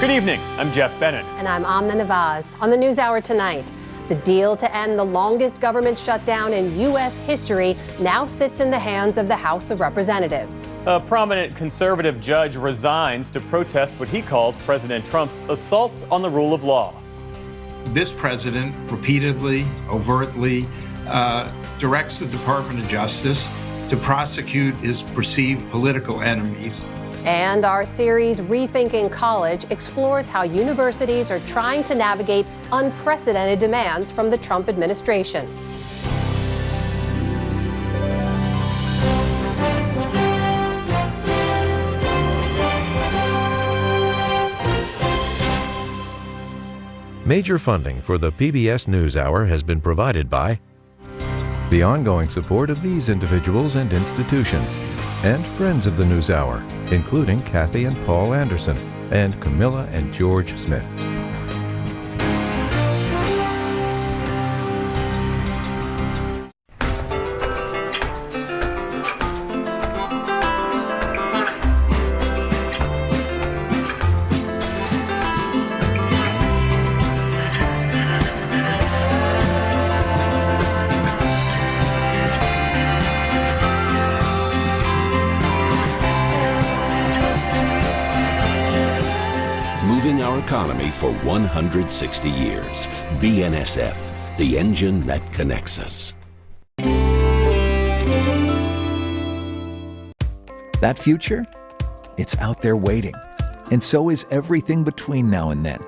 Good evening, I'm Jeff Bennett. And I'm Amna Nawaz. On the NewsHour tonight, the deal to end the longest government shutdown in U.S. history now sits in the hands of the House of Representatives. A prominent conservative judge resigns to protest what he calls President Trump's assault on the rule of law. This president repeatedly, overtly directs the Department of Justice to prosecute his perceived political enemies. And our series, Rethinking College, explores how universities are trying to navigate unprecedented demands from the Trump administration. Major funding for the PBS NewsHour has been provided by the ongoing support of these individuals and institutions, and friends of the NewsHour, including Kathy and Paul Anderson, and Camilla and George Smith. Moving our economy for 160 years. BNSF, the engine that connects us. That future? It's out there waiting. And so is everything between now and then.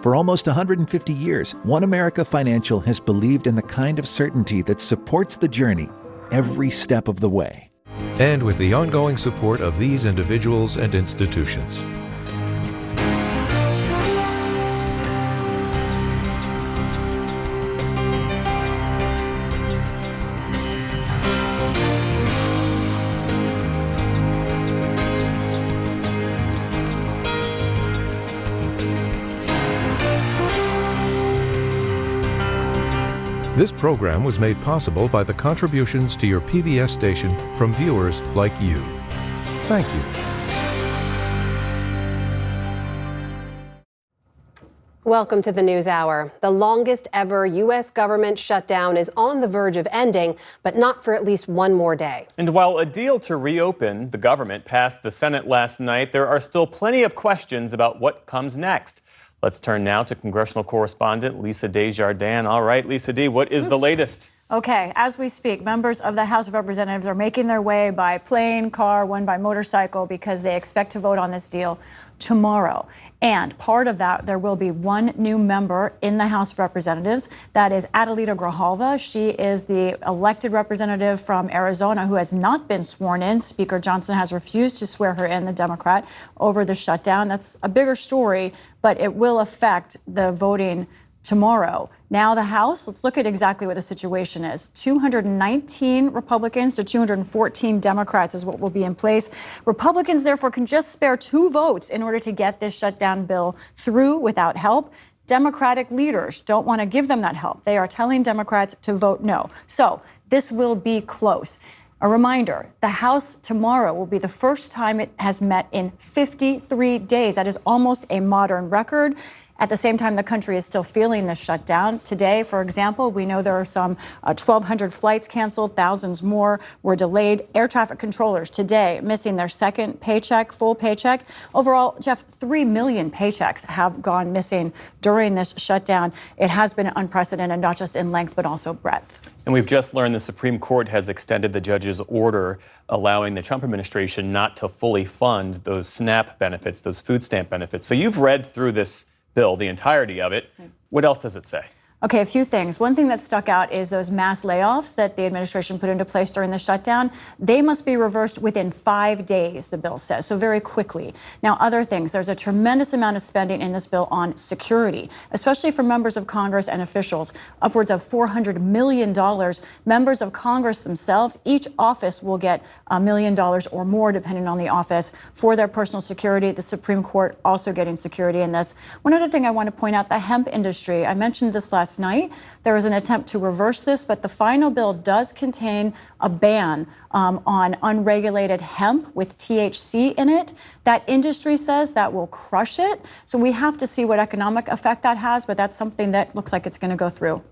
For almost 150 years, One America Financial has believed in the kind of certainty that supports the journey every step of the way. And with the ongoing support of these individuals and institutions. This program was made possible by the contributions to your PBS station from viewers like you. Thank you. Welcome to the NewsHour. The longest ever U.S. government shutdown is on the verge of ending, but not for at least one more day. And while a deal to reopen the government passed the Senate last night, there are still plenty of questions about what comes next. Let's turn now to congressional correspondent Lisa Desjardins. All right, Lisa D., what is the latest? Okay, as we speak, members of the House of Representatives are making their way by plane, car, one by motorcycle, because they expect to vote on this deal tomorrow. And part of that, there will be one new member in the House of Representatives. That is Adelita Grijalva. She is the elected representative from Arizona who has not been sworn in. Speaker Johnson has refused to swear her in, the Democrat, over the shutdown. That's a bigger story, but it will affect the voting tomorrow. Now the House, let's look at exactly what the situation is. 219 Republicans to 214 Democrats is what will be in place. Republicans, therefore, can just spare 2 votes in order to get this shutdown bill through without help. Democratic leaders don't want to give them that help. They are telling Democrats to vote no. So this will be close. A reminder, the House tomorrow will be the first time it has met in 53 days. That is almost a modern record. At the same time, the country is still feeling this shutdown. Today, for example, we know there are some 1,200 flights canceled, thousands more were delayed. Air traffic controllers today missing their second paycheck, full paycheck. Overall, Jeff, 3 million paychecks have gone missing during this shutdown. It has been unprecedented, not just in length, but also breadth. And we've just learned the Supreme Court has extended the judge's order allowing the Trump administration not to fully fund those SNAP benefits, those food stamp benefits. So you've read through this bill, the entirety of it. What else does it say? Okay, a few things. One thing that stuck out is those mass layoffs that the administration put into place during the shutdown. They must be reversed within 5 days, the bill says, so very quickly. Now, other things, there's a tremendous amount of spending in this bill on security, especially for members of Congress and officials, upwards of $400 million. Members of Congress themselves, each office will get $1 million or more, depending on the office, for their personal security. The Supreme Court also getting security in this. One other thing I want to point out, the hemp industry, I mentioned this last last night. There was an attempt to reverse this, but the final bill does contain a ban on unregulated hemp with THC in it. That industry says that will crush it. So we have to see what economic effect that has, but that's something that looks like it's going to go through.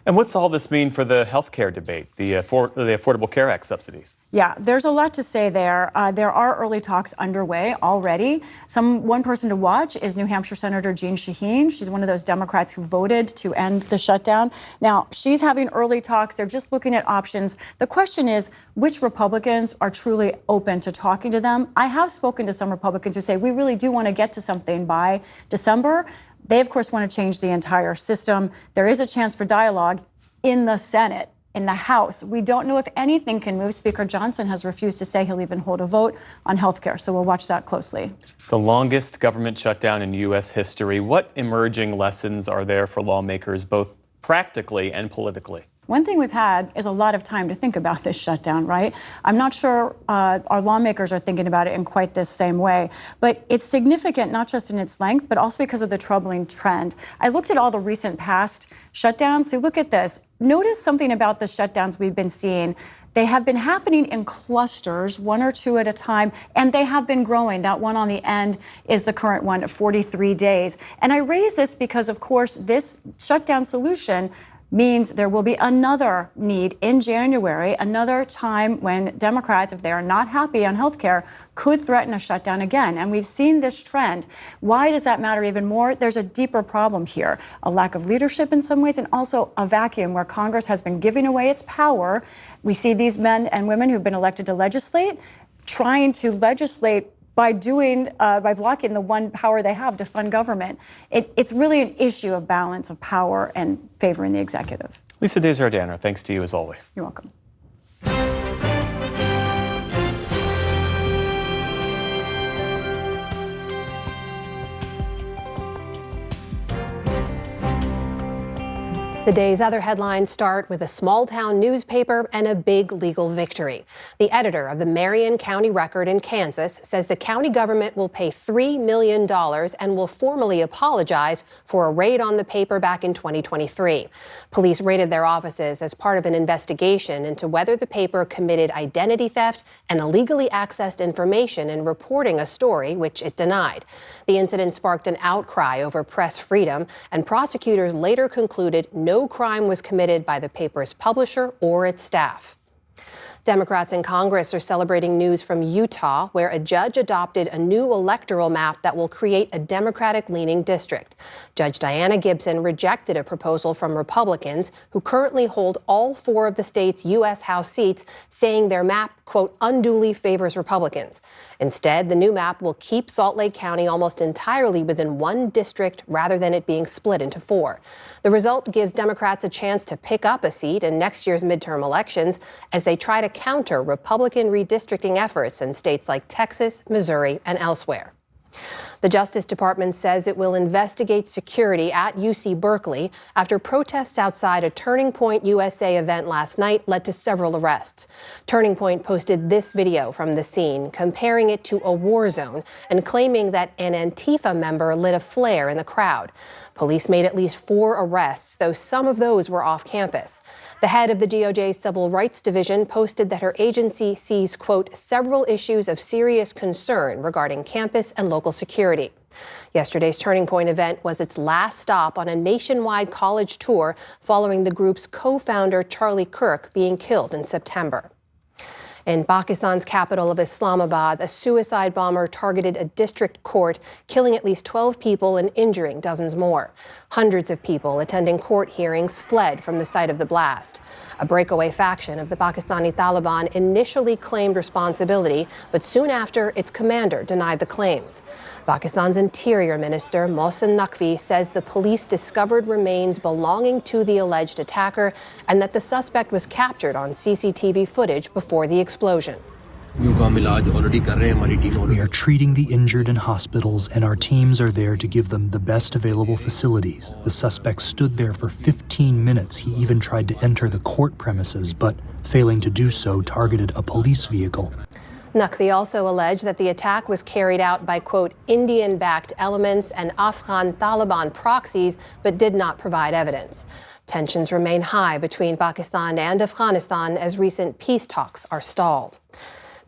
And what's all this mean for the health care debate, the Affordable Care Act subsidies? Yeah, there's a lot to say there. There are early talks underway already. One person to watch is New Hampshire Senator Jeanne Shaheen. She's one of those Democrats who voted to end the shutdown. Now, she's having early talks. They're just looking at options. The question is, which Republicans are truly open to talking to them? I have spoken to some Republicans who say, we really do want to get to something by December. They, of course, want to change the entire system. There is a chance for dialogue in the Senate, in the House. We don't know if anything can move. Speaker Johnson has refused to say he'll even hold a vote on health care, so we'll watch that closely. The longest government shutdown in U.S. history. What emerging lessons are there for lawmakers, both practically and politically? One thing we've had is a lot of time to think about this shutdown, right? I'm not sure our lawmakers are thinking about it in quite this same way, but it's significant not just in its length, but also because of the troubling trend. I looked at all the recent past shutdowns. So look at this. Notice something about the shutdowns we've been seeing. They have been happening in clusters, 1 or 2 at a time, and they have been growing. That one on the end is the current one at 43 days. And I raise this because, of course, this shutdown solution means there will be another need in January, another time when Democrats, if they are not happy on health care, could threaten a shutdown again. And we've seen this trend. Why does that matter even more? There's a deeper problem here, a lack of leadership in some ways, and also a vacuum where Congress has been giving away its power. We see these men and women who've been elected to legislate trying to legislate by blocking the one power they have to fund government. It's really an issue of balance of power and favoring the executive. Lisa Desjardins, thanks to you as always. You're welcome. The day's other headlines start with a small-town newspaper and a big legal victory. The editor of the Marion County Record in Kansas says the county government will pay $3 million and will formally apologize for a raid on the paper back in 2023. Police raided their offices as part of an investigation into whether the paper committed identity theft and illegally accessed information in reporting a story, which it denied. The incident sparked an outcry over press freedom, and prosecutors later concluded no crime was committed by the paper's publisher or its staff. Democrats in Congress are celebrating news from Utah, where a judge adopted a new electoral map that will create a Democratic-leaning district. Judge Diana Gibson rejected a proposal from Republicans who currently hold all 4 of the state's U.S. House seats, saying their map, quote, unduly favors Republicans. Instead, the new map will keep Salt Lake County almost entirely within one district rather than it being split into 4. The result gives Democrats a chance to pick up a seat in next year's midterm elections as they try to counter Republican redistricting efforts in states like Texas, Missouri, and elsewhere. The Justice Department says it will investigate security at UC Berkeley after protests outside a Turning Point USA event last night led to several arrests. Turning Point posted this video from the scene, comparing it to a war zone and claiming that an Antifa member lit a flare in the crowd. Police made at least 4 arrests, though some of those were off campus. The head of the DOJ's Civil Rights Division posted that her agency sees, quote, several issues of serious concern regarding campus and local security. Yesterday's Turning Point event was its last stop on a nationwide college tour following the group's co-founder Charlie Kirk being killed in September. In Pakistan's capital of Islamabad, a suicide bomber targeted a district court, killing at least 12 people and injuring dozens more. Hundreds of people attending court hearings fled from the site of the blast. A breakaway faction of the Pakistani Taliban initially claimed responsibility, but soon after, its commander denied the claims. Pakistan's Interior Minister Mohsin Naqvi says the police discovered remains belonging to the alleged attacker and that the suspect was captured on CCTV footage before the explosion. We are treating the injured in hospitals, and our teams are there to give them the best available facilities. The suspect stood there for 15 minutes. He even tried to enter the court premises, but failing to do so, targeted a police vehicle. Naqvi also alleged that the attack was carried out by, quote, Indian-backed elements and Afghan Taliban proxies, but did not provide evidence. Tensions remain high between Pakistan and Afghanistan as recent peace talks are stalled.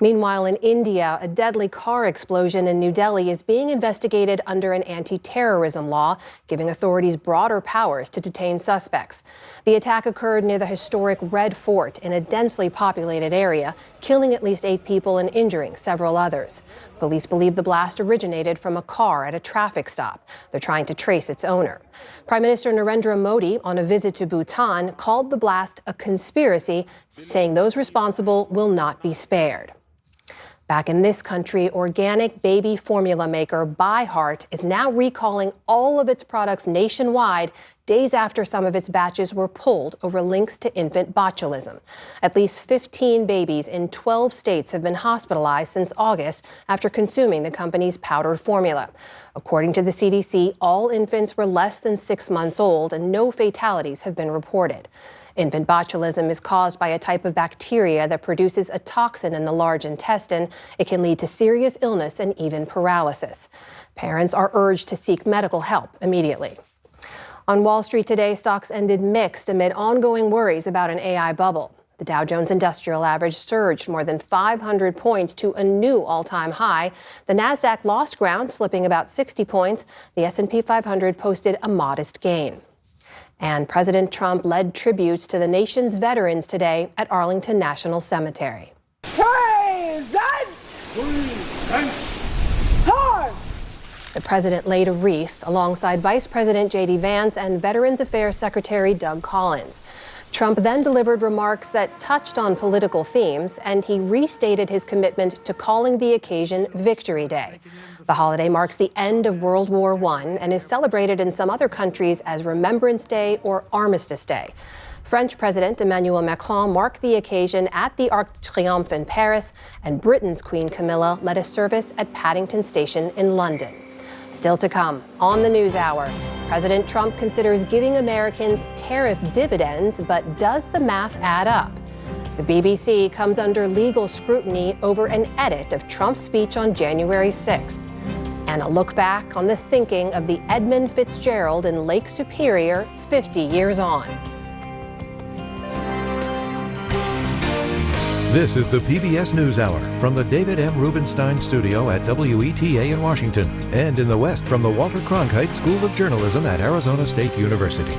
Meanwhile, in India, a deadly car explosion in New Delhi is being investigated under an anti-terrorism law, giving authorities broader powers to detain suspects. The attack occurred near the historic Red Fort in a densely populated area, killing at least 8 people and injuring several others. Police believe the blast originated from a car at a traffic stop. They're trying to trace its owner. Prime Minister Narendra Modi, on a visit to Bhutan, called the blast a conspiracy, saying those responsible will not be spared. Back in this country, organic baby formula maker ByHeart is now recalling all of its products nationwide days after some of its batches were pulled over links to infant botulism. At least 15 babies in 12 states have been hospitalized since August after consuming the company's powdered formula. According to the CDC, all infants were less than 6 months old and no fatalities have been reported. Infant botulism is caused by a type of bacteria that produces a toxin in the large intestine. It can lead to serious illness and even paralysis. Parents are urged to seek medical help immediately. On Wall Street today, stocks ended mixed amid ongoing worries about an AI bubble. The Dow Jones Industrial Average surged more than 500 points to a new all-time high. The Nasdaq lost ground, slipping about 60 points. The S&P 500 posted a modest gain. And President Trump led tributes to the nation's veterans today at Arlington National Cemetery. The president laid a wreath alongside Vice President J.D. Vance and Veterans Affairs Secretary Doug Collins. Trump then delivered remarks that touched on political themes, and he restated his commitment to calling the occasion Victory Day. The holiday marks the end of World War I and is celebrated in some other countries as Remembrance Day or Armistice Day. French President Emmanuel Macron marked the occasion at the Arc de Triomphe in Paris, and Britain's Queen Camilla led a service at Paddington Station in London. Still to come on the NewsHour, President Trump considers giving Americans tariff dividends, but does the math add up? The BBC comes under legal scrutiny over an edit of Trump's speech on January 6th. And a look back on the sinking of the Edmund Fitzgerald in Lake Superior 50 years on. This is the PBS NewsHour from the David M. Rubenstein Studio at WETA in Washington, and in the West from the Walter Cronkite School of Journalism at Arizona State University.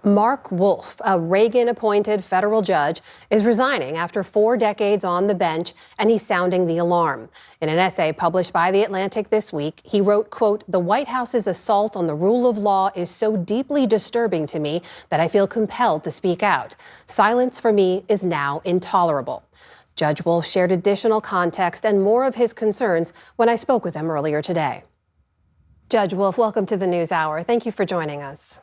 Mark Wolf, a Reagan-appointed federal judge, is resigning after 4 decades on the bench, and he's sounding the alarm. In an essay published by The Atlantic this week, he wrote, quote, "The White House's assault on the rule of law is so deeply disturbing to me that I feel compelled to speak out. Silence for me is now intolerable." Judge Wolf shared additional context and more of his concerns when I spoke with him earlier today. Judge Wolf, welcome to the NewsHour. Thank you for joining us.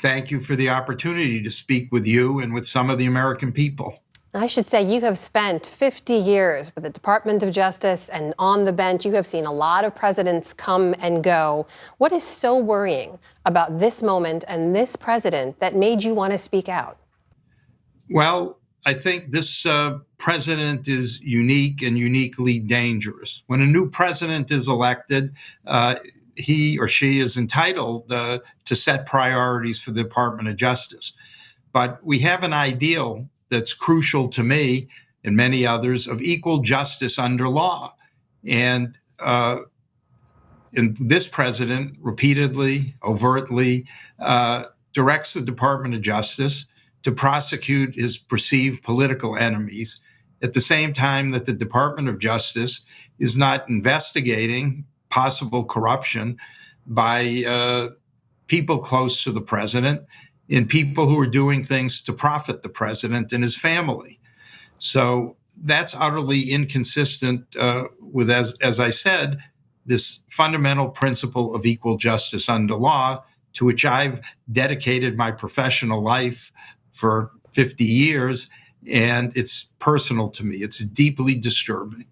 Thank you for the opportunity to speak with you and with some of the American people. I should say you have spent 50 years with the Department of Justice and on the bench. You have seen a lot of presidents come and go. What is so worrying about this moment and this president that made you want to speak out? Well, I think this president is unique and uniquely dangerous. When a new president is elected, he or she is entitled to set priorities for the Department of Justice. But we have an ideal that's crucial to me and many others of equal justice under law. And this president repeatedly, overtly directs the Department of Justice to prosecute his perceived political enemies at the same time that the Department of Justice is not investigating possible corruption by people close to the president and people who are doing things to profit the president and his family. So that's utterly inconsistent with, as I said, this fundamental principle of equal justice under law, to which I've dedicated my professional life for 50 years, and it's personal to me. It's deeply disturbing.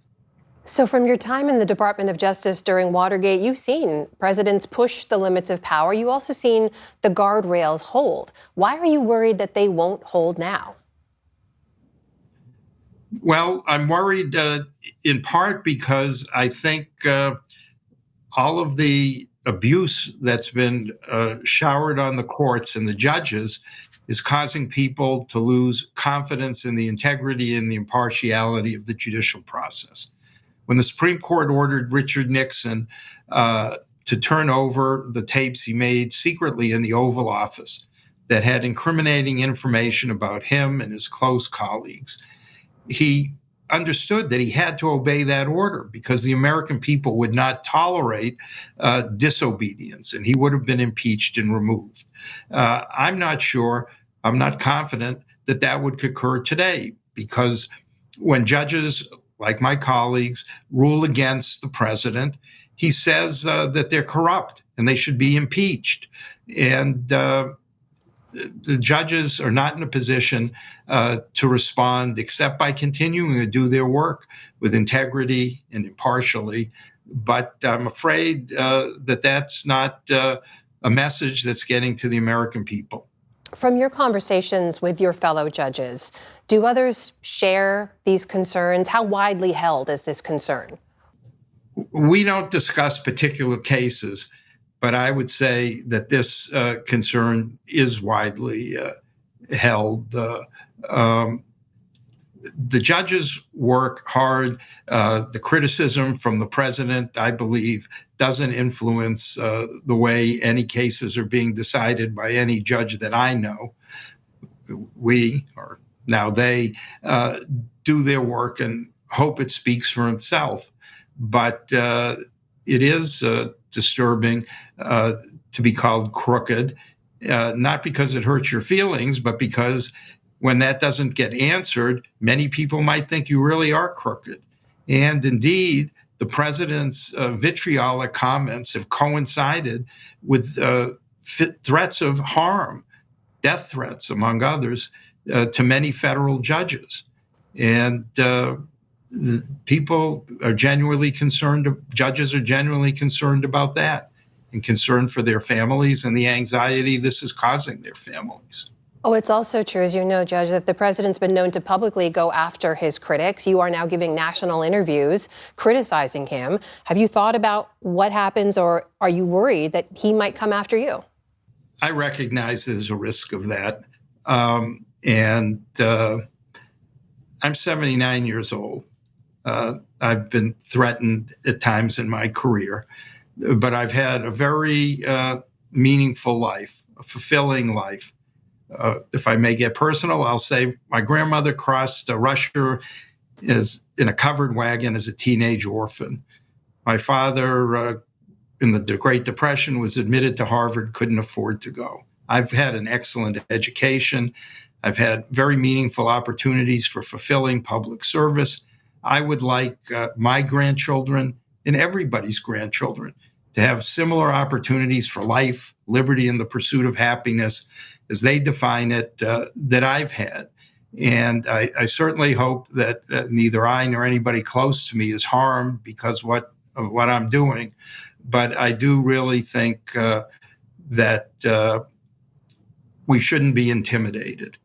So from your time in the Department of Justice during Watergate, you've seen presidents push the limits of power. You've also seen the guardrails hold. Why are you worried that they won't hold now? Well, I'm worried in part because I think all of the abuse that's been showered on the courts and the judges is causing people to lose confidence in the integrity and the impartiality of the judicial process. When the Supreme Court ordered Richard Nixon to turn over the tapes he made secretly in the Oval Office that had incriminating information about him and his close colleagues, he understood that he had to obey that order because the American people would not tolerate disobedience, and he would have been impeached and removed. I'm not sure, I'm not confident that that would occur today, because when judges, like my colleagues, rule against the president, he says that they're corrupt and they should be impeached. And the judges are not in a position to respond except by continuing to do their work with integrity and impartially. But I'm afraid that that's not a message that's getting to the American people. From your conversations with your fellow judges, do others share these concerns? How widely held is this concern? We don't discuss particular cases, but I would say that this concern is widely held. The judges work hard. The criticism from the president, I believe, doesn't influence the way any cases are being decided by any judge that I know. We, or now they, do their work and hope it speaks for itself. But it is disturbing to be called crooked, not because it hurts your feelings, but because when that doesn't get answered, many people might think you really are crooked. And indeed, the president's vitriolic comments have coincided with threats of harm, death threats, among others, to many federal judges. And people are genuinely concerned, judges are genuinely concerned about that, and concerned for their families and the anxiety this is causing their families. Oh, it's also true, as you know, Judge, that the president's been known to publicly go after his critics. You are now giving national interviews criticizing him. Have you thought about what happens, or are you worried that he might come after you? I recognize there's a risk of that. I'm 79 years old. I've been threatened at times in my career, but I've had a very meaningful life, a fulfilling life. If I may get personal, I'll say my grandmother crossed Russia in a covered wagon as a teenage orphan. My father, in the Great Depression, was admitted to Harvard, couldn't afford to go. I've had an excellent education. I've had very meaningful opportunities for fulfilling public service. I would like my grandchildren and everybody's grandchildren to have similar opportunities for life, liberty, and the pursuit of happiness as they define it that I've had. And I certainly hope that neither I nor anybody close to me is harmed because of what I'm doing. But I do really think that we shouldn't be intimidated.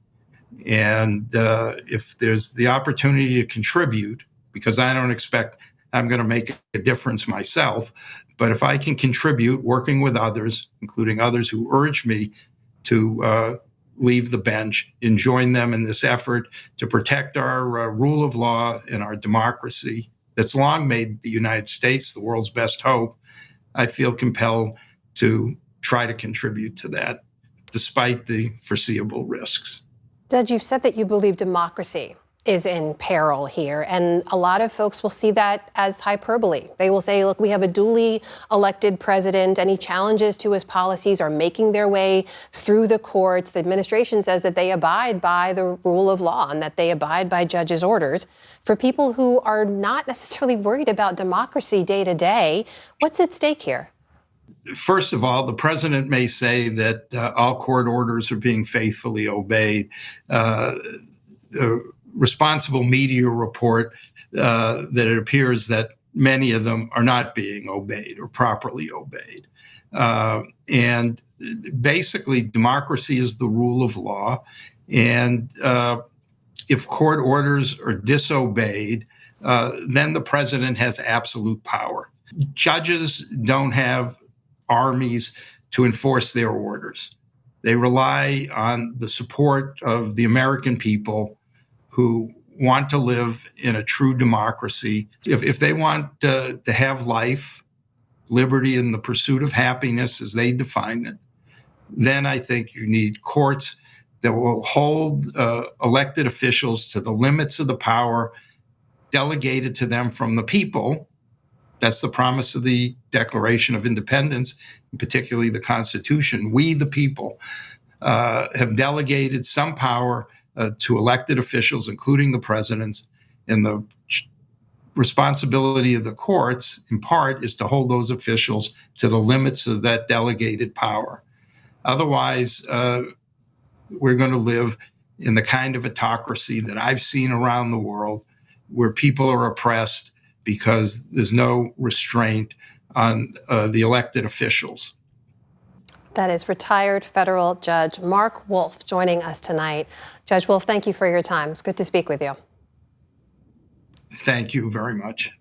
And if there's the opportunity to contribute, because I don't expect I'm going to make a difference myself, but if I can contribute working with others, including others who urge me to leave the bench and join them in this effort to protect our rule of law and our democracy that's long made the United States the world's best hope, I feel compelled to try to contribute to that, despite the foreseeable risks. Judge, you've said that you believe democracy is in peril here, and a lot of folks will see that as hyperbole. They will say, look, we have a duly elected president. Any challenges to his policies are making their way through the courts. The administration says that they abide by the rule of law and that they abide by judges' orders. For people who are not necessarily worried about democracy day to day, what's at stake here? First of all, the president may say that all court orders are being faithfully obeyed. Responsible media report that it appears that many of them are not being obeyed or properly obeyed. And basically, democracy is the rule of law. And If court orders are disobeyed, then the president has absolute power. Judges don't have armies to enforce their orders. They rely on the support of the American people who want to live in a true democracy. If they want to have life, liberty, and the pursuit of happiness as they define it, then I think you need courts that will hold elected officials to the limits of the power delegated to them from the people. That's the promise of the Declaration of Independence, and particularly the Constitution. We, the people, have delegated some power to elected officials, including the presidents, and the responsibility of the courts, in part, is to hold those officials to the limits of that delegated power. Otherwise, we're going to live in the kind of autocracy that I've seen around the world, where people are oppressed because there's no restraint on the elected officials. That is retired federal Judge Mark Wolf joining us tonight. Judge Wolf, thank you for your time. It's good to speak with you. Thank you very much.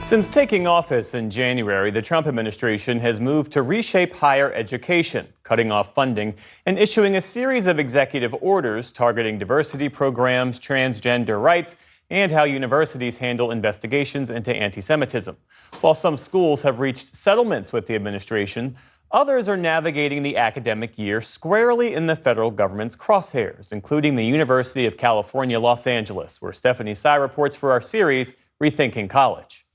Since taking office in January, the Trump administration has moved to reshape higher education, cutting off funding and issuing a series of executive orders targeting diversity programs, transgender rights, and how universities handle investigations into anti-Semitism. While some schools have reached settlements with the administration, others are navigating the academic year squarely in the federal government's crosshairs, including the University of California, Los Angeles, where Stephanie Sy reports for our series, Rethinking College.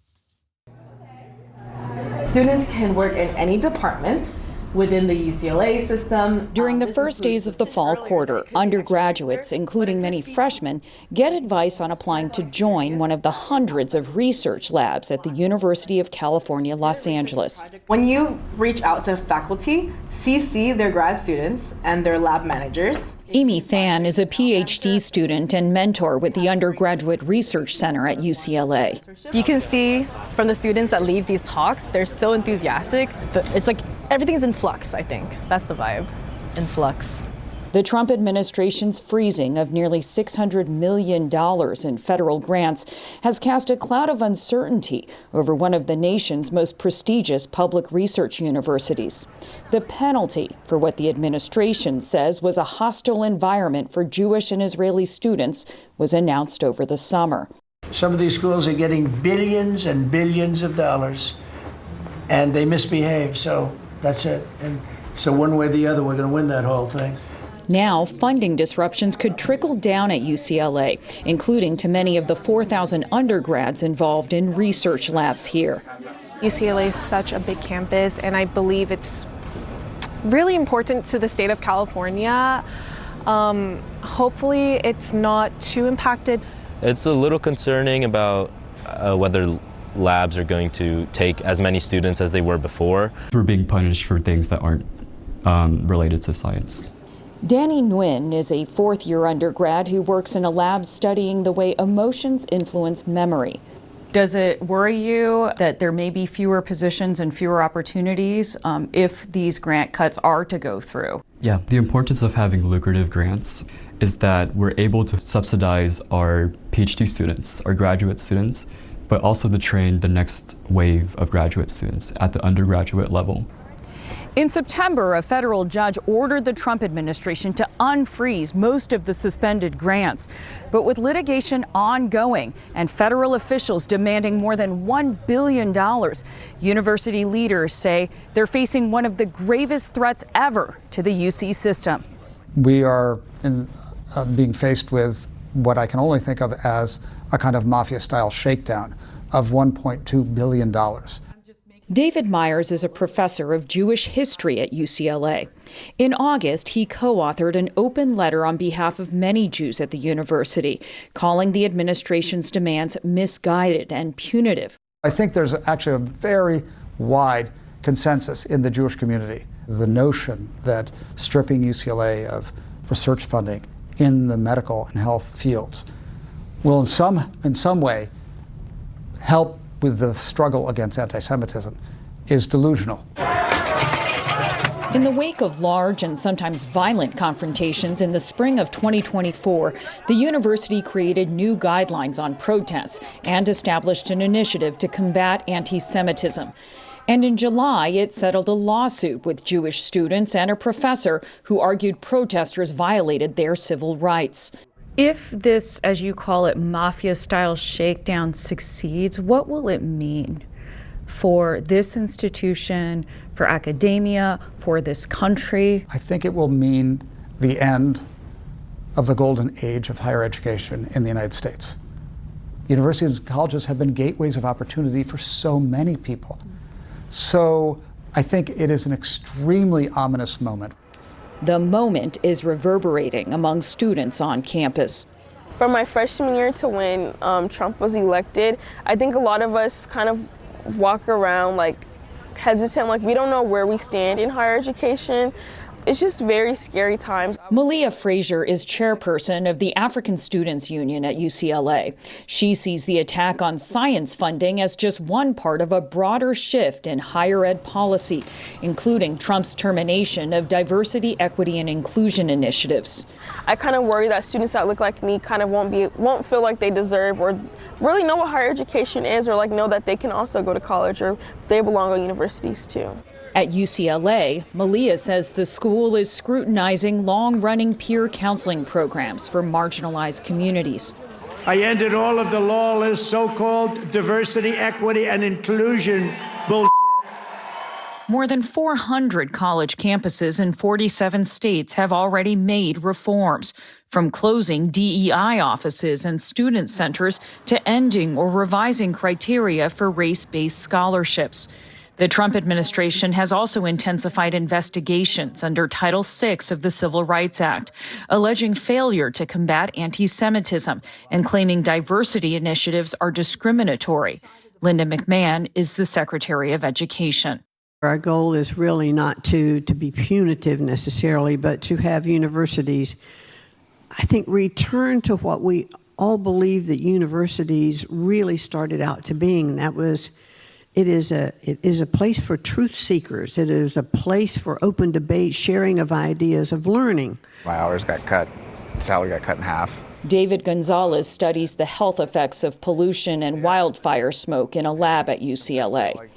Students can work in any department within the UCLA system. During the first days of the fall quarter, undergraduates, including many freshmen, get advice on applying to join one of the hundreds of research labs at the University of California, Los Angeles. When you reach out to faculty, CC their grad students and their lab managers. Amy Than is a PhD student and mentor with the Undergraduate Research Center at UCLA. You can see from the students that leave these talks, they're so enthusiastic. It's like everything's in flux, I think. That's the vibe, in flux. The Trump administration's freezing of nearly $600 million in federal grants has cast a cloud of uncertainty over one of the nation's most prestigious public research universities. The penalty for what the administration says was a hostile environment for Jewish and Israeli students was announced over the summer. Some of these schools are getting billions and billions of dollars, and they misbehave, so that's it. And so one way or the other, we're going to win that whole thing. Now, funding disruptions could trickle down at UCLA, including to many of the 4,000 undergrads involved in research labs here. UCLA is such a big campus, and I believe it's really important to the state of California. Hopefully, it's not too impacted. It's a little concerning about whether labs are going to take as many students as they were before. We're being punished for things that aren't related to science. Danny Nguyen is a fourth-year undergrad who works in a lab studying the way emotions influence memory. Does it worry you that there may be fewer positions and fewer opportunities if these grant cuts are to go through? Yeah, the importance of having lucrative grants is that we're able to subsidize our PhD students, our graduate students, but also to train the next wave of graduate students at the undergraduate level. In September, a federal judge ordered the Trump administration to unfreeze most of the suspended grants. But with litigation ongoing and federal officials demanding more than $1 billion, university leaders say they're facing one of the gravest threats ever to the UC system. We are being faced with what I can only think of as a kind of mafia-style shakedown of $1.2 billion. David Myers is a professor of Jewish history at UCLA. In August, he co-authored an open letter on behalf of many Jews at the university, calling the administration's demands misguided and punitive. I think there's actually a very wide consensus in the Jewish community. The notion that stripping UCLA of research funding in the medical and health fields will in some way help with the struggle against anti-Semitism is delusional. In the wake of large and sometimes violent confrontations in the spring of 2024, the university created new guidelines on protests and established an initiative to combat anti-Semitism. And in July, it settled a lawsuit with Jewish students and a professor who argued protesters violated their civil rights. If this, as you call it, mafia-style shakedown succeeds, what will it mean for this institution, for academia, for this country? I think it will mean the end of the golden age of higher education in the United States. Universities and colleges have been gateways of opportunity for so many people. So I think it is an extremely ominous moment. The moment is reverberating among students on campus. From my freshman year to when Trump was elected, I think a lot of us kind of walk around like hesitant, like we don't know where we stand in higher education. It's just very scary times. Malia Frazier is chairperson of the African Students Union at UCLA. She sees the attack on science funding as just one part of a broader shift in higher ed policy, including Trump's termination of diversity, equity, and inclusion initiatives. I kind of worry that students that look like me kind of won't feel like they deserve or really know what higher education is, or like know that they can also go to college or they belong at universities too. At UCLA, Malia says the school is scrutinizing long-running peer counseling programs for marginalized communities. I ended all of the lawless so-called diversity, equity, and inclusion bullshit. More than 400 college campuses in 47 states have already made reforms, from closing DEI offices and student centers to ending or revising criteria for race-based scholarships. The Trump administration has also intensified investigations under Title VI of the Civil Rights Act, alleging failure to combat anti-Semitism and claiming diversity initiatives are discriminatory. Linda McMahon is the Secretary of Education. Our goal is really not to be punitive necessarily, but to have universities, I think, return to what we all believe that universities really started out to being. And that was, it is a place for truth seekers. It is a place for open debate, sharing of ideas, of learning. My hours got cut, salary got cut in half. David Gonzalez studies the health effects of pollution and wildfire smoke in a lab at UCLA.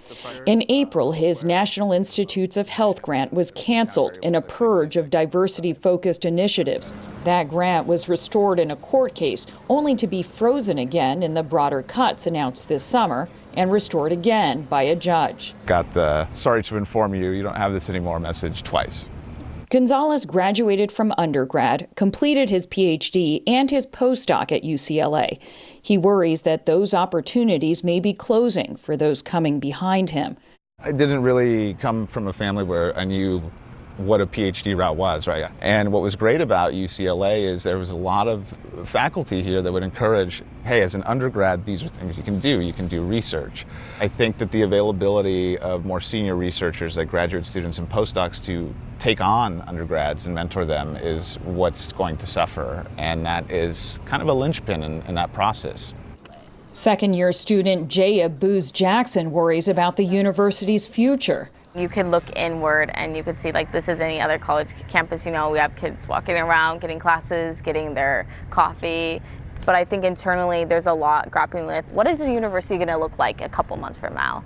In April, his National Institutes of Health grant was canceled in a purge of diversity-focused initiatives. That grant was restored in a court case, only to be frozen again in the broader cuts announced this summer and restored again by a judge. Got the "sorry to inform you, you don't have this anymore" message twice. Gonzalez graduated from undergrad, completed his PhD and his postdoc at UCLA. He worries that those opportunities may be closing for those coming behind him. I didn't really come from a family where I knew what a PhD route was, right? And what was great about UCLA is there was a lot of faculty here that would encourage, hey, as an undergrad, these are things you can do. You can do research. I think that the availability of more senior researchers, like graduate students and postdocs, to take on undergrads and mentor them is what's going to suffer. And that is kind of a linchpin in that process. Second-year student Jaya Booz-Jackson worries about the university's future. You can look inward and you can see like this is any other college campus. You know, we have kids walking around, getting classes, getting their coffee. But I think internally there's a lot grappling with what is the university going to look like a couple months from now.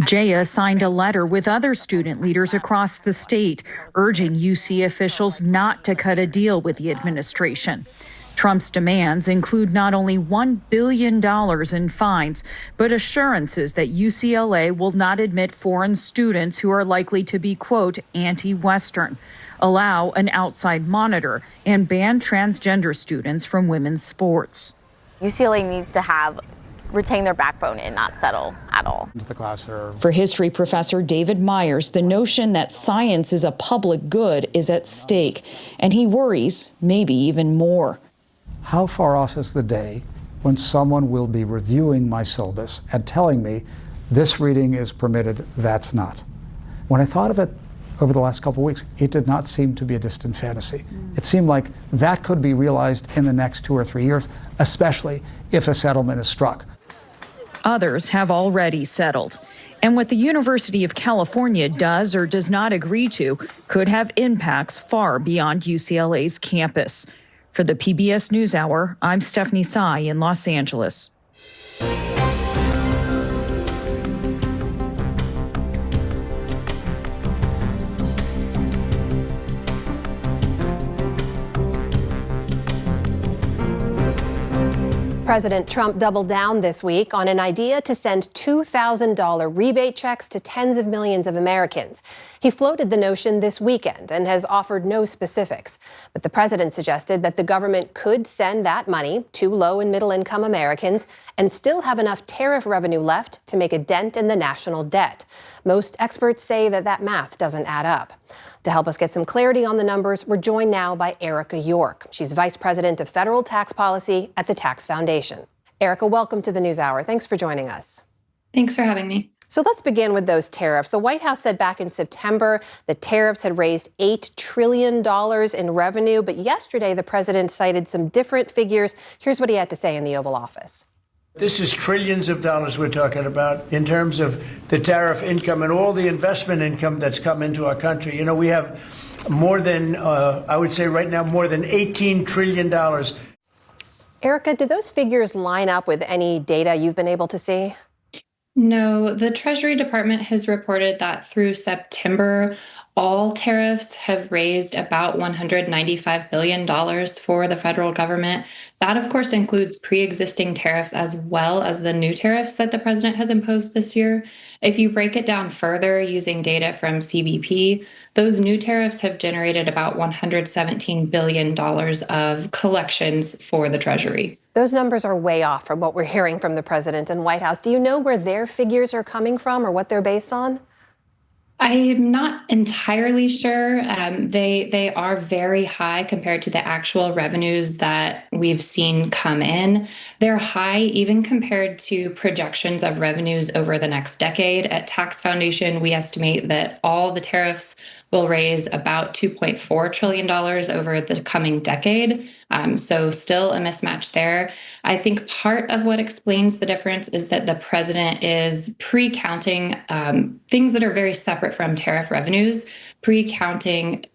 Jaya signed a letter with other student leaders across the state, urging UC officials not to cut a deal with the administration. Trump's demands include not only $1 billion in fines, but assurances that UCLA will not admit foreign students who are likely to be, quote, anti-Western, allow an outside monitor, and ban transgender students from women's sports. UCLA needs to retain their backbone and not settle at all. For history professor David Myers, the notion that science is a public good is at stake, and he worries maybe even more. How far off is the day when someone will be reviewing my syllabus and telling me this reading is permitted, that's not? When I thought of it over the last couple of weeks, it did not seem to be a distant fantasy. It seemed like that could be realized in the next 2 or 3 years, especially if a settlement is struck. Others have already settled. And what the University of California does or does not agree to could have impacts far beyond UCLA's campus. For the PBS NewsHour, I'm Stephanie Tsai in Los Angeles. President Trump doubled down this week on an idea to send $2,000 rebate checks to tens of millions of Americans. He floated the notion this weekend and has offered no specifics. But the president suggested that the government could send that money to low and middle income Americans and still have enough tariff revenue left to make a dent in the national debt. Most experts say that that math doesn't add up. To help us get some clarity on the numbers, we're joined now by Erica York. She's Vice President of Federal Tax Policy at the Tax Foundation. Erica, welcome to the NewsHour. Thanks for joining us. Thanks for having me. So let's begin with those tariffs. The White House said back in September that tariffs had raised $8 trillion in revenue, but yesterday the president cited some different figures. Here's what he had to say in the Oval Office. This is trillions of dollars we're talking about in terms of the tariff income and all the investment income that's come into our country. You know, we have more than, I would say right now, more than $18 trillion. Erica, do those figures line up with any data you've been able to see? No, the Treasury Department has reported that through September, all tariffs have raised about $195 billion for the federal government. That, of course, includes pre-existing tariffs as well as the new tariffs that the president has imposed this year. If you break it down further using data from CBP, those new tariffs have generated about $117 billion of collections for the Treasury. Those numbers are way off from what we're hearing from the president and White House. Do you know where their figures are coming from or what they're based on? I am not entirely sure. They are very high compared to the actual revenues that we've seen come in. They're high even compared to projections of revenues over the next decade. At Tax Foundation, we estimate that all the tariffs will raise about $2.4 trillion over the coming decade. So still a mismatch there. I think part of what explains the difference is that the president is pre-counting things that are very separate from tariff revenues, pre-counting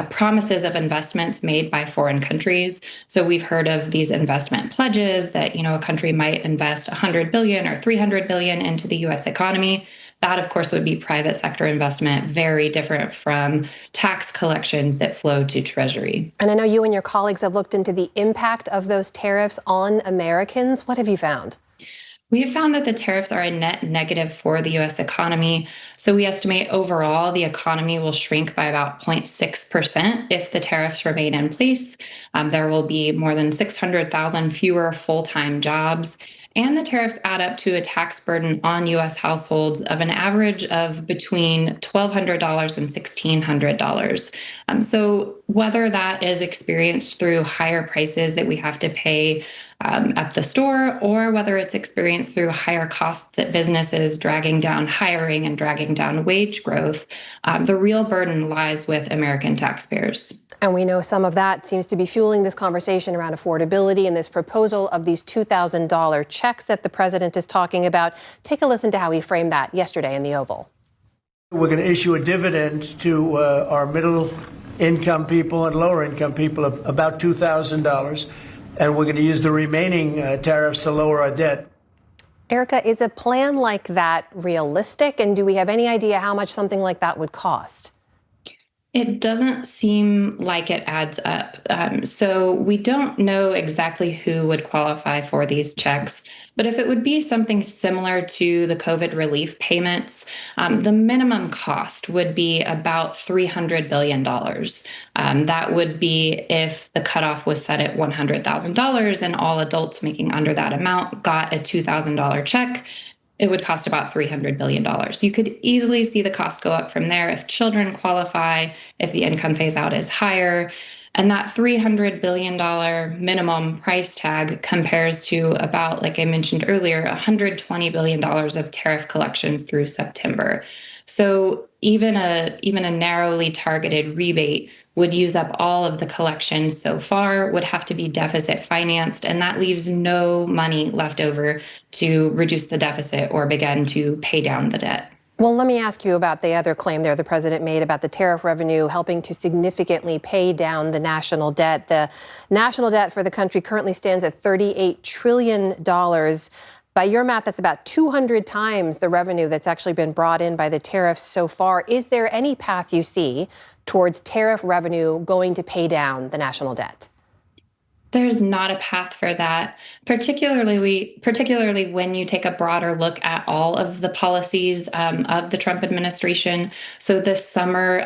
promises of investments made by foreign countries. So we've heard of these investment pledges that, you know, a country might invest $100 billion or $300 billion into the U.S. economy. That, of course, would be private sector investment, very different from tax collections that flow to Treasury. And I know you and your colleagues have looked into the impact of those tariffs on Americans. What have you found? We have found that the tariffs are a net negative for the U.S. economy. So we estimate overall the economy will shrink by about 0.6% if the tariffs remain in place. There will be more than 600,000 fewer full-time jobs. And the tariffs add up to a tax burden on U.S. households of an average of between $1,200 and $1,600. So whether that is experienced through higher prices that we have to pay at the store, or whether it's experienced through higher costs at businesses, dragging down hiring and dragging down wage growth, the real burden lies with American taxpayers. And we know some of that seems to be fueling this conversation around affordability and this proposal of these $2,000 checks that the president is talking about. Take a listen to how he framed that yesterday in the Oval. We're going to issue a dividend to our middle income people and lower income people of about $2,000. And we're going to use the remaining tariffs to lower our debt. Erica, is a plan like that realistic? And do we have any idea how much something like that would cost? It doesn't seem like it adds up. So we don't know exactly who would qualify for these checks. But if it would be something similar to the COVID relief payments, the minimum cost would be about $300 billion. That would be if the cutoff was set at $100,000 and all adults making under that amount got a $2,000 check. It would cost about $300 billion. You could easily see the cost go up from there if children qualify, if the income phase out is higher. And that $300 billion minimum price tag compares to about, like I mentioned earlier, $120 billion of tariff collections through September. So even a narrowly targeted rebate would use up all of the collections so far, would have to be deficit financed, and that leaves no money left over to reduce the deficit or begin to pay down the debt. Well, let me ask you about the other claim there the president made about the tariff revenue helping to significantly pay down the national debt. The national debt for the country currently stands at $38 trillion. By your math, that's about 200 times the revenue that's actually been brought in by the tariffs so far. Is there any path you see towards tariff revenue going to pay down the national debt? There's not a path for that, particularly when you take a broader look at all of the policies of the Trump administration. So this summer,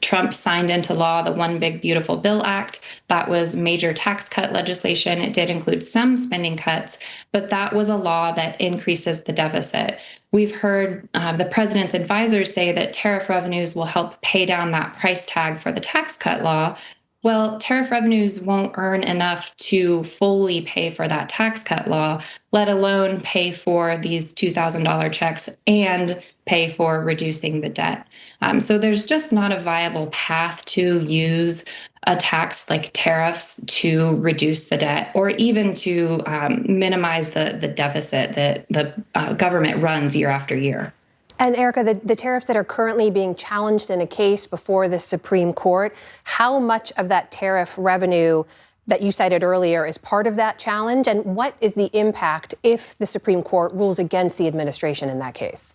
Trump signed into law the One Big Beautiful Bill Act. That was major tax cut legislation. It did include some spending cuts, but that was a law that increases the deficit. We've heard the president's advisors say that tariff revenues will help pay down that price tag for the tax cut law. Well, tariff revenues won't earn enough to fully pay for that tax cut law, let alone pay for these $2,000 checks and pay for reducing the debt. So there's just not a viable path to use a tax like tariffs to reduce the debt or even to minimize the deficit that the government runs year after year. And Erica, the tariffs that are currently being challenged in a case before the Supreme Court, how much of that tariff revenue that you cited earlier is part of that challenge? And what is the impact if the Supreme Court rules against the administration in that case?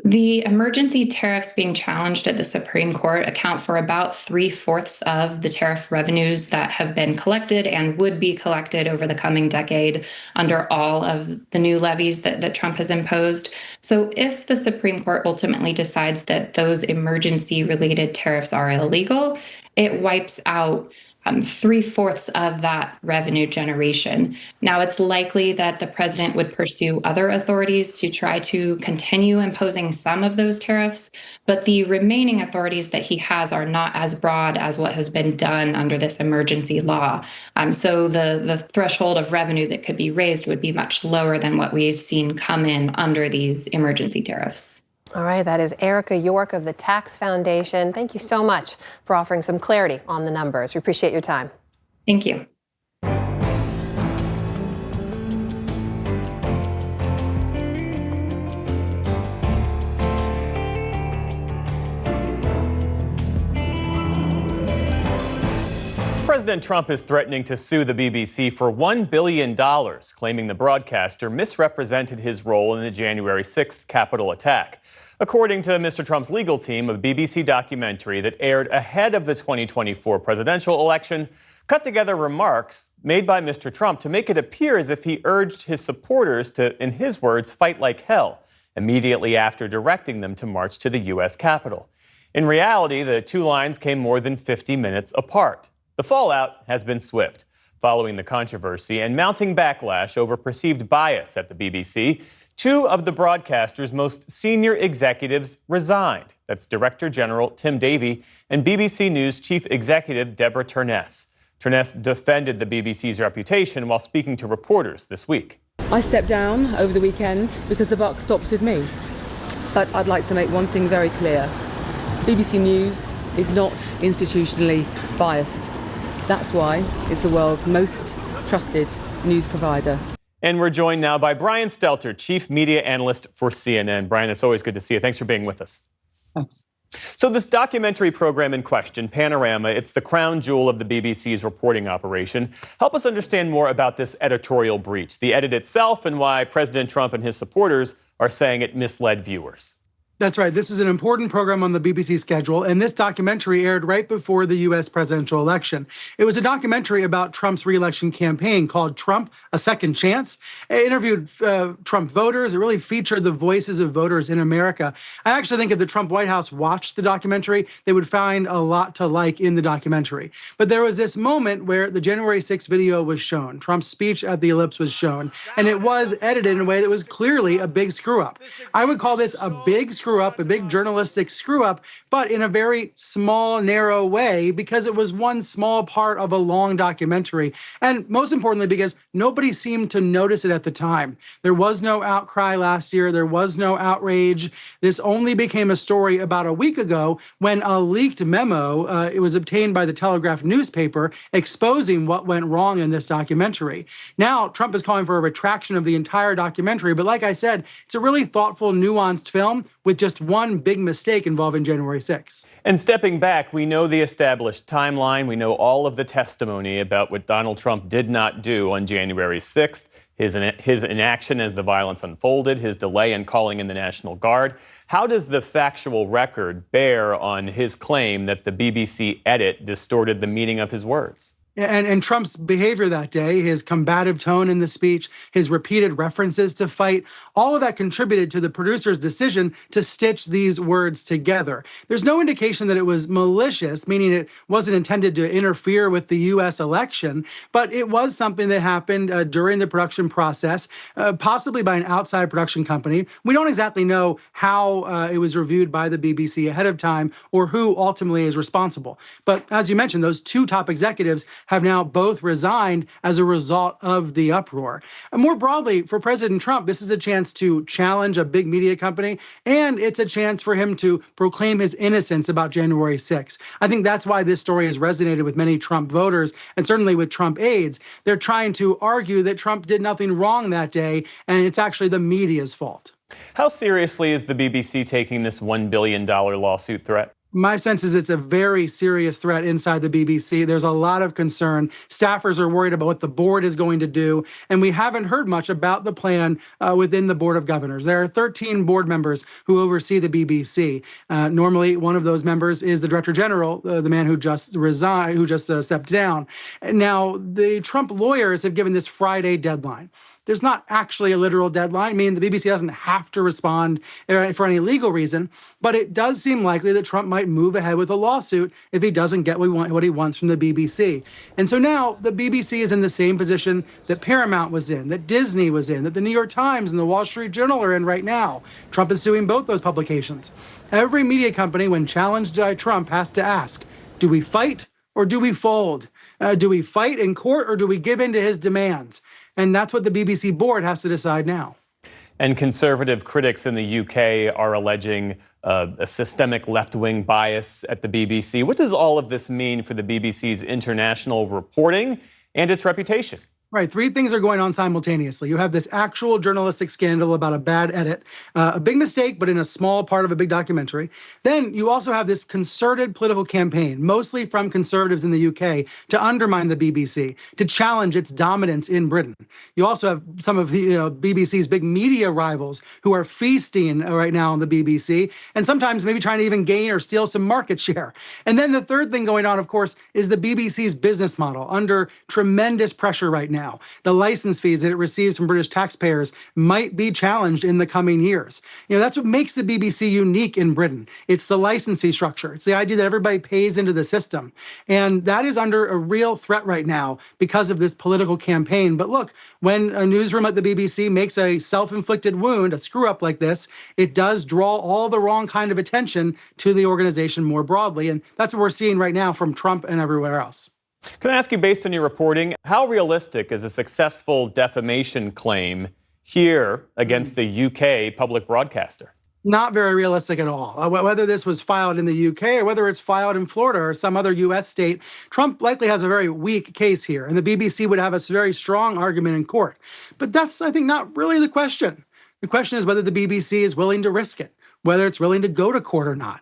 The emergency tariffs being challenged at the Supreme Court account for about 3/4 of the tariff revenues that have been collected and would be collected over the coming decade under all of the new levies that Trump has imposed. So if the Supreme Court ultimately decides that those emergency-related tariffs are illegal, it wipes out 3/4 of that revenue generation. Now, it's likely that the president would pursue other authorities to try to continue imposing some of those tariffs, but the remaining authorities that he has are not as broad as what has been done under this emergency law. So the threshold of revenue that could be raised would be much lower than what we've seen come in under these emergency tariffs. All right, that is Erica York of the Tax Foundation. Thank you so much for offering some clarity on the numbers. We appreciate your time. Thank you. President Trump is threatening to sue the BBC for $1 billion, claiming the broadcaster misrepresented his role in the January 6th Capitol attack. According to Mr. Trump's legal team, a BBC documentary that aired ahead of the 2024 presidential election cut together remarks made by Mr. Trump to make it appear as if he urged his supporters to, in his words, fight like hell, immediately after directing them to march to the U.S. Capitol. In reality, the two lines came more than 50 minutes apart. The fallout has been swift. Following the controversy and mounting backlash over perceived bias at the BBC, two of the broadcaster's most senior executives resigned. That's Director General Tim Davie and BBC News Chief Executive Deborah Turness. Turness defended the BBC's reputation while speaking to reporters this week. I stepped down over the weekend because the buck stops with me. But I'd like to make one thing very clear. BBC News is not institutionally biased. That's why it's the world's most trusted news provider. And we're joined now by Brian Stelter, Chief Media Analyst for CNN. Brian, it's always good to see you. Thanks for being with us. Thanks. So this documentary program in question, Panorama, it's the crown jewel of the BBC's reporting operation. Help us understand more about this editorial breach, the edit itself, and why President Trump and his supporters are saying it misled viewers. That's right. This is an important program on the BBC schedule, and this documentary aired right before the U.S. presidential election. It was a documentary about Trump's re-election campaign called Trump, A Second Chance. It interviewed Trump voters. It really featured the voices of voters in America. I actually think if the Trump White House watched the documentary, they would find a lot to like in the documentary. But there was this moment where the January 6th video was shown. Trump's speech at the Ellipse was shown, and it was edited in a way that was clearly a big screw-up. I would call this a big screw-up screw up, a big journalistic screw up, but in a very small, narrow way because it was one small part of a long documentary. And most importantly, because nobody seemed to notice it at the time. There was no outcry last year. There was no outrage. This only became a story about a week ago when a leaked memo, it was obtained by the Telegraph newspaper, exposing what went wrong in this documentary. Now, Trump is calling for a retraction of the entire documentary, but like I said, it's a really thoughtful, nuanced film with just one big mistake involving January 6th. And stepping back, we know the established timeline. We know all of the testimony about what Donald Trump did not do on January 6th, his inaction as the violence unfolded, his delay in calling in the National Guard. How does the factual record bear on his claim that the BBC edit distorted the meaning of his words? And Trump's behavior that day, his combative tone in the speech, his repeated references to fight, all of that contributed to the producer's decision to stitch these words together. There's no indication that it was malicious, meaning it wasn't intended to interfere with the U.S. election, but it was something that happened during the production process, possibly by an outside production company. We don't exactly know how it was reviewed by the BBC ahead of time or who ultimately is responsible. But as you mentioned, those two top executives have now both resigned as a result of the uproar. And more broadly, for President Trump, this is a chance to challenge a big media company, and it's a chance for him to proclaim his innocence about January 6th. I think that's why this story has resonated with many Trump voters, and certainly with Trump aides. They're trying to argue that Trump did nothing wrong that day, and it's actually the media's fault. How seriously is the BBC taking this $1 billion lawsuit threat? My sense is it's a very serious threat inside the BBC. There's a lot of concern. Staffers are worried about what the board is going to do, and we haven't heard much about the plan within the Board of Governors. There are 13 board members who oversee the BBC. Normally, one of those members is the Director General, the man who just resigned, who just stepped down. Now, the Trump lawyers have given this Friday deadline. There's not actually a literal deadline, meaning the BBC doesn't have to respond for any legal reason, but it does seem likely that Trump might move ahead with a lawsuit if he doesn't get what he wants from the BBC. And so now the BBC is in the same position that Paramount was in, that Disney was in, that the New York Times and the Wall Street Journal are in right now. Trump is suing both those publications. Every media company, when challenged by Trump, has to ask, do we fight or do we fold? Do we fight in court or do we give in to his demands? And that's what the BBC board has to decide now. And conservative critics in the UK are alleging a systemic left-wing bias at the BBC. What does all of this mean for the BBC's international reporting and its reputation? Right, three things are going on simultaneously. You have this actual journalistic scandal about a bad edit, a big mistake, but in a small part of a big documentary. Then you also have this concerted political campaign, mostly from conservatives in the UK, to undermine the BBC, to challenge its dominance in Britain. You also have some of the BBC's big media rivals who are feasting right now on the BBC, and sometimes maybe trying to even gain or steal some market share. And then the third thing going on, of course, is the BBC's business model under tremendous pressure right now. The license fees that it receives from British taxpayers might be challenged in the coming years. That's what makes the BBC unique in Britain. It's the license fee structure. It's the idea that everybody pays into the system. And that is under a real threat right now because of this political campaign. But look, when a newsroom at the BBC makes a self-inflicted wound, a screw-up like this, it does draw all the wrong kind of attention to the organization more broadly. And that's what we're seeing right now from Trump and everywhere else. Can I ask you, based on your reporting, how realistic is a successful defamation claim here against a UK public broadcaster? Not very realistic at all. Whether this was filed in the UK or whether it's filed in Florida or some other US state, Trump likely has a very weak case here, and the BBC would have a very strong argument in court. But that's, I think, not really the question. The question is whether the BBC is willing to risk it, whether it's willing to go to court or not.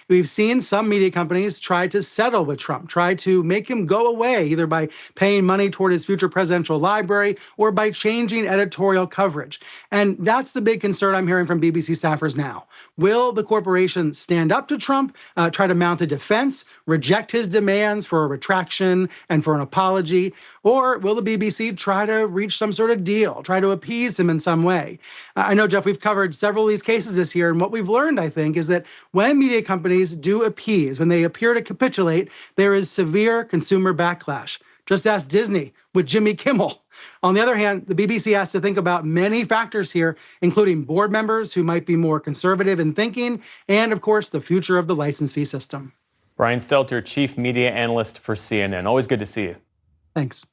We've seen some media companies try to settle with Trump, try to make him go away, either by paying money toward his future presidential library or by changing editorial coverage. And that's the big concern I'm hearing from BBC staffers now. Will the corporation stand up to Trump, try to mount a defense, reject his demands for a retraction and for an apology? Or will the BBC try to reach some sort of deal, try to appease him in some way? I know, Jeff, we've covered several of these cases this year, and what we've learned, I think, is that when media companies do appease, when they appear to capitulate, there is severe consumer backlash. Just ask Disney with Jimmy Kimmel. On the other hand, the BBC has to think about many factors here, including board members who might be more conservative in thinking, and of course, the future of the license fee system. Brian Stelter, Chief Media Analyst for CNN. Always good to see you. Thanks.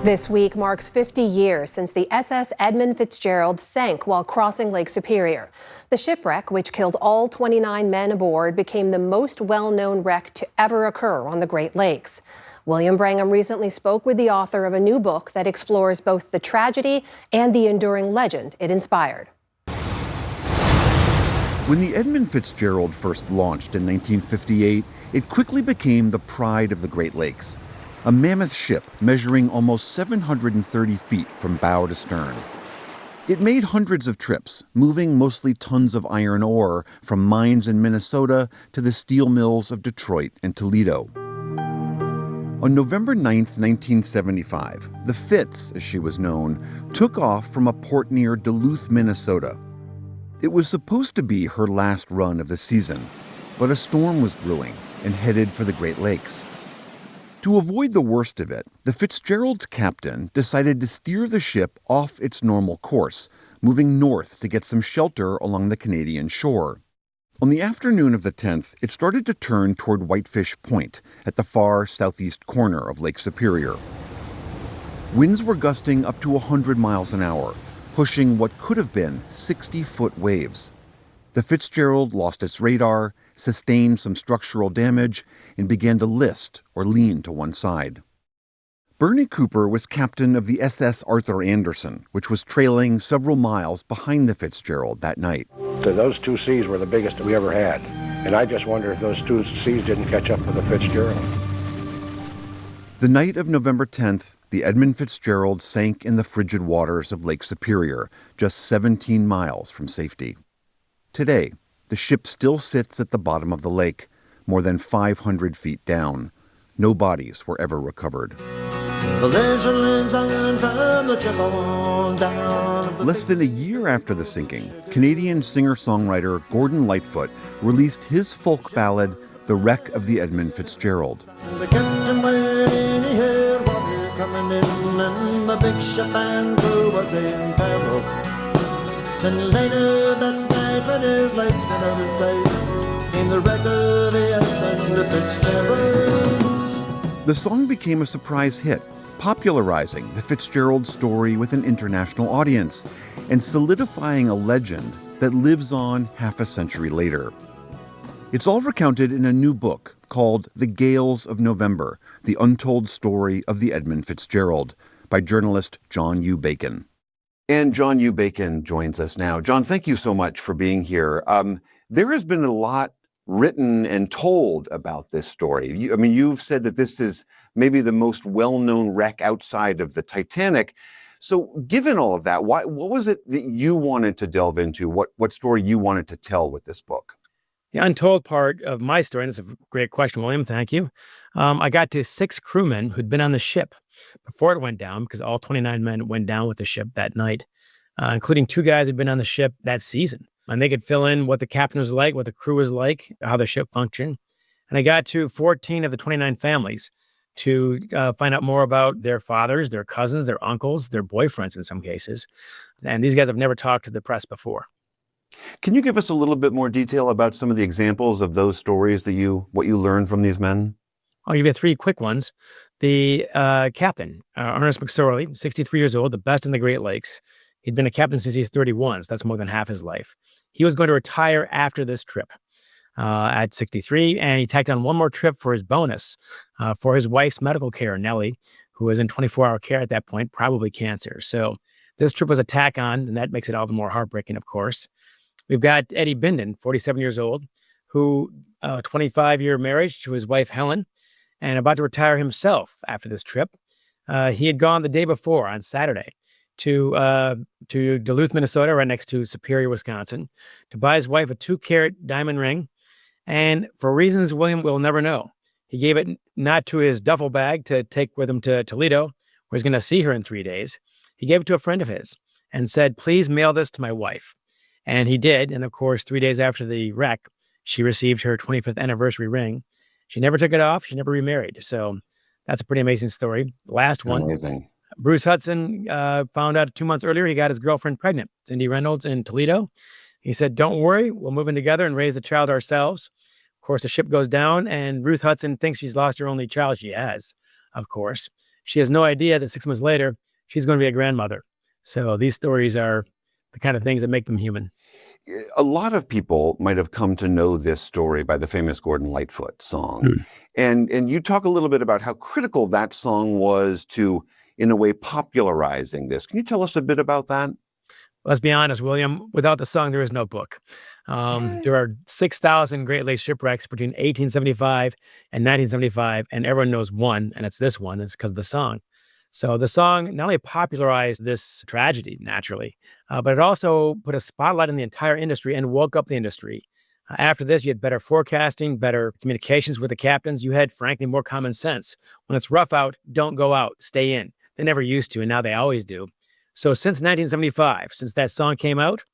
This week marks 50 years since the SS Edmund Fitzgerald sank while crossing Lake Superior. The shipwreck, which killed all 29 men aboard, became the most well-known wreck to ever occur on the Great Lakes. William Brangham recently spoke with the author of a new book that explores both the tragedy and the enduring legend it inspired. When the Edmund Fitzgerald first launched in 1958, it quickly became the pride of the Great Lakes. A mammoth ship measuring almost 730 feet from bow to stern. It made hundreds of trips, moving mostly tons of iron ore from mines in Minnesota to the steel mills of Detroit and Toledo. On November 9, 1975, the Fitz, as she was known, took off from a port near Duluth, Minnesota. It was supposed to be her last run of the season, but a storm was brewing and headed for the Great Lakes. To avoid the worst of it, the Fitzgerald's captain decided to steer the ship off its normal course, moving north to get some shelter along the Canadian shore. On the afternoon of the 10th, it started to turn toward Whitefish Point at the far southeast corner of Lake Superior. Winds were gusting up to 100 miles an hour, pushing what could have been 60-foot waves. The Fitzgerald lost its radar, sustained some structural damage, and began to list or lean to one side. Bernie Cooper was captain of the SS Arthur Anderson, which was trailing several miles behind the Fitzgerald that night. Those two seas were the biggest that we ever had, and I just wonder if those two seas didn't catch up with the Fitzgerald. The night of November 10th, the Edmund Fitzgerald sank in the frigid waters of Lake Superior, just 17 miles from safety. Today, the ship still sits at the bottom of the lake, more than 500 feet down. No bodies were ever recovered. Less than a year after the sinking, Canadian singer-songwriter Gordon Lightfoot released his folk ballad, The Wreck of the Edmund Fitzgerald. The captain went in, he heard water coming in, and the big ship and crew was in peril. Then later that night, when his lights went out of sight, came the wreck of the Edmund Fitzgerald. The song became a surprise hit, popularizing the Fitzgerald story with an international audience and solidifying a legend that lives on half a century later. It's all recounted in a new book called The Gales of November, The Untold Story of the Edmund Fitzgerald, by journalist John U. Bacon. And John U. Bacon joins us now. John, thank you so much for being here. There has been a lot written and told about this story. You've said that this is maybe the most well-known wreck outside of the Titanic. So given all of that, what was it that you wanted to delve into? What story you wanted to tell with this book? The untold part of my story, and it's a great question, William, thank you. I got to 6 crewmen who'd been on the ship before it went down, because all 29 men went down with the ship that night, including 2 guys who'd been on the ship that season. And they could fill in what the captain was like, what the crew was like, how the ship functioned. And I got to 14 of the 29 families to find out more about their fathers, their cousins, their uncles, their boyfriends in some cases. And these guys have never talked to the press before. Can you give us a little bit more detail about some of the examples of those stories that what you learned from these men? I'll give you 3 quick ones. The captain, Ernest McSorley, 63 years old, the best in the Great Lakes. He'd been a captain since he's 31, so that's more than half his life. He was going to retire after this trip at 63, and he tacked on one more trip for his bonus for his wife's medical care, Nellie, who was in 24-hour care at that point, probably cancer. So this trip was a tack on, and that makes it all the more heartbreaking, of course. We've got Eddie Bindon, 47 years old, who 25-year marriage to his wife, Helen, and about to retire himself after this trip. He had gone the day before on Saturday to Duluth, Minnesota, right next to Superior, Wisconsin, to buy his wife a 2-carat diamond ring. And for reasons William will never know, he gave it not to his duffel bag to take with him to Toledo, where he's going to see her in 3 days. he gave it to a friend of his and said, please mail this to my wife. And he did. And of course, 3 days after the wreck, she received her 25th anniversary ring. She never took it off. She never remarried. So that's a pretty amazing story. Last one. Amazing. Bruce Hudson found out 2 months earlier he got his girlfriend pregnant, Cindy Reynolds in Toledo. He said, don't worry, we'll move in together and raise the child ourselves. Of course, the ship goes down and Ruth Hudson thinks she's lost her only child. She has, of course. She has no idea that 6 months later, she's going to be a grandmother. So these stories are the kind of things that make them human. A lot of people might have come to know this story by the famous Gordon Lightfoot song. And you talk a little bit about how critical that song was to, in a way, popularizing this. Can you tell us a bit about that? Let's be honest, William, without the song, there is no book. There are 6,000 Great Lakes shipwrecks between 1875 and 1975, and everyone knows one, and it's this one. It's because of the song. So the song not only popularized this tragedy, naturally, but it also put a spotlight on the entire industry and woke up the industry. After this, you had better forecasting, better communications with the captains. You had, frankly, more common sense. When it's rough out, don't go out, stay in. They never used to, and now they always do. So since 1975, since that song came out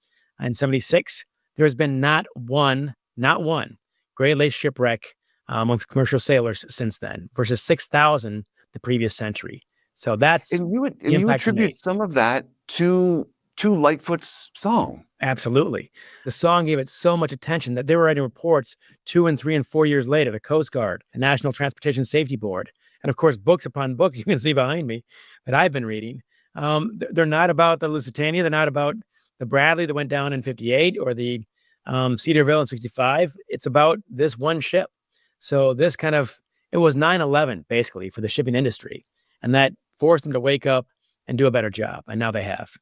in 76, there has been not one Great Lakes shipwreck amongst commercial sailors since then, versus 6,000 the previous century. So that's you attribute some of that to Lightfoot's song. Absolutely. The song gave it so much attention that they were writing reports 2 and 3 and 4 years later, the Coast Guard, the National Transportation Safety Board, and of course, books upon books you can see behind me that I've been reading. They're not about the Lusitania. They're not about the Bradley that went down in 58 or the Cedarville in 65. It's about this one ship. So this it was 9/11 basically for the shipping industry. And that forced them to wake up and do a better job. And now they have.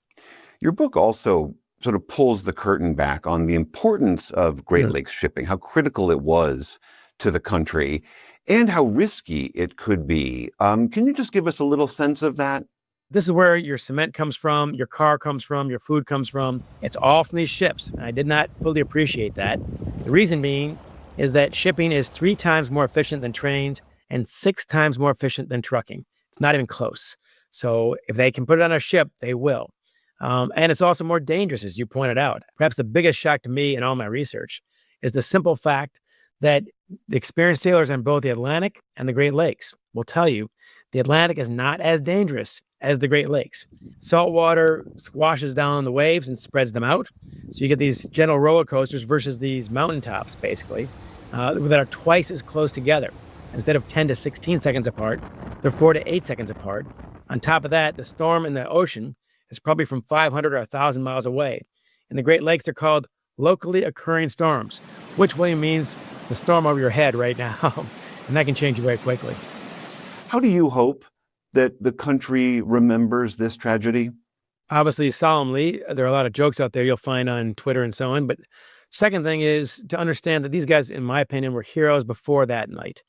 Your book also sort of pulls the curtain back on the importance of Great Lakes shipping, how critical it was to the country, and how risky it could be. Can you just give us a little sense of that? This is where your cement comes from, your car comes from, your food comes from. It's all from these ships. And I did not fully appreciate that. The reason being is that shipping is 3 times more efficient than trains and 6 times more efficient than trucking. It's not even close. So if they can put it on a ship, they will. And it's also more dangerous, as you pointed out. Perhaps the biggest shock to me in all my research is the simple fact that the experienced sailors on both the Atlantic and the Great Lakes will tell you the Atlantic is not as dangerous as the Great Lakes. Salt water squashes down the waves and spreads them out. So you get these gentle roller coasters versus these mountaintops, basically, that are twice as close together. Instead of 10 to 16 seconds apart, they're 4 to 8 seconds apart. On top of that, the storm in the ocean is probably from 500 or 1,000 miles away. In the Great Lakes, they're called locally occurring storms, which really means the storm over your head right now. And that can change you very quickly. How do you hope that the country remembers this tragedy? Obviously, solemnly. There are a lot of jokes out there you'll find on Twitter and so on. But second thing is to understand that these guys, in my opinion, were heroes before that night.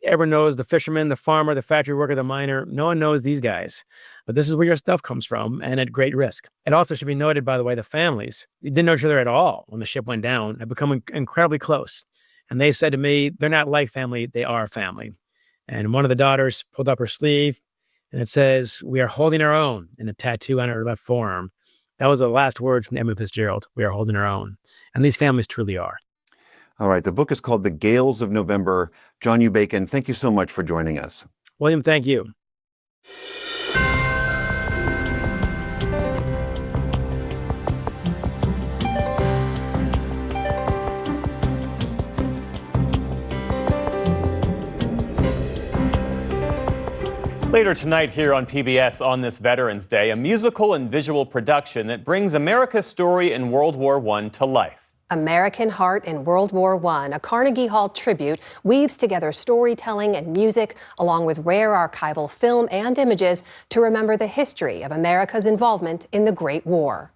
Everyone knows the fisherman, the farmer, the factory worker, the miner. No one knows these guys. But this is where your stuff comes from and at great risk. It also should be noted, by the way, the families didn't know each other at all when the ship went down, have become incredibly close. And they said to me, they're not like family, they are family. And one of the daughters pulled up her sleeve and it says, "We are holding our own," in a tattoo on her left forearm. That was the last words from Edmund Fitzgerald. We are holding our own. And these families truly are. All right. The book is called The Gales of November. John U. Bacon, thank you so much for joining us. William, thank you. Later tonight here on PBS on this Veterans Day, a musical and visual production that brings America's story in World War I to life. American Heart in World War I, a Carnegie Hall tribute, weaves together storytelling and music along with rare archival film and images to remember the history of America's involvement in the Great War.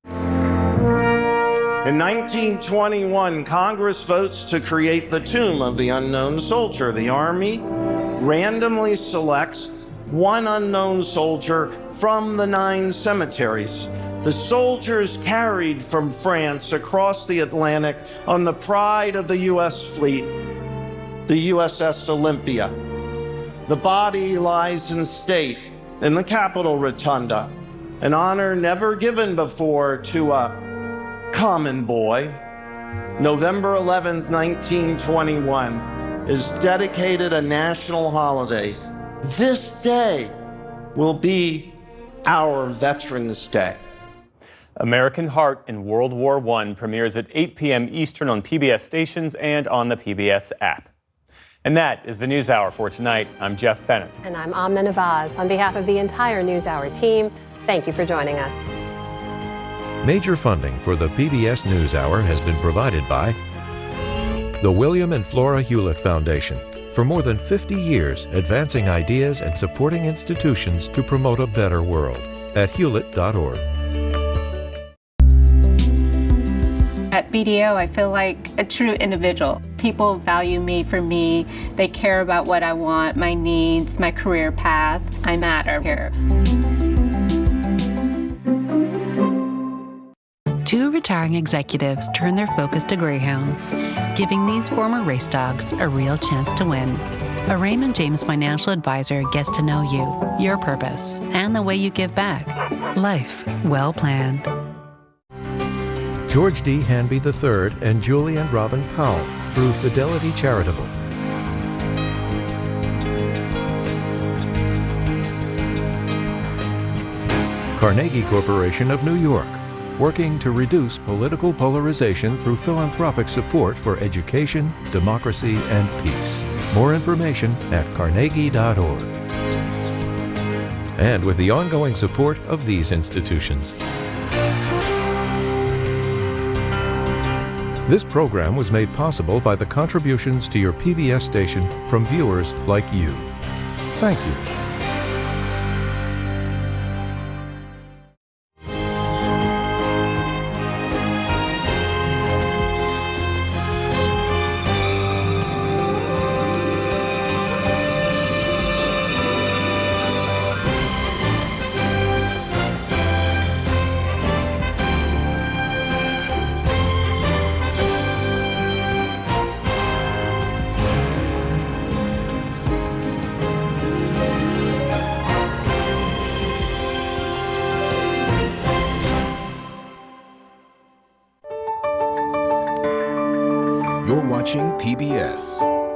In 1921, Congress votes to create the Tomb of the Unknown Soldier. The Army randomly selects one unknown soldier from the 9 cemeteries. The soldiers carried from France across the Atlantic on the pride of the U.S. fleet, the USS Olympia. The body lies in state in the Capitol Rotunda. an honor never given before to a common boy. November 11th, 1921 is dedicated a national holiday. This day will be our Veterans Day. American Heart in World War I premieres at 8 p.m. Eastern on PBS stations and on the PBS app. And that is the NewsHour for tonight. I'm Jeff Bennett. And I'm Amna Nawaz. On behalf of the entire NewsHour team, thank you for joining us. Major funding for the PBS NewsHour has been provided by the William and Flora Hewlett Foundation. For more than 50 years, advancing ideas and supporting institutions to promote a better world at hewlett.org. At BDO, I feel like a true individual. People value me for me. They care about what I want, my needs, my career path. I matter here. Two retiring executives turn their focus to greyhounds, giving these former race dogs a real chance to win. A Raymond James financial advisor gets to know you, your purpose, and the way you give back. Life well planned. George D. Hanby III and Julie and Robin Powell through Fidelity Charitable. Carnegie Corporation of New York, working to reduce political polarization through philanthropic support for education, democracy, and peace. More information at carnegie.org. And with the ongoing support of these institutions. This program was made possible by the contributions to your PBS station from viewers like you. Thank you. You're watching PBS.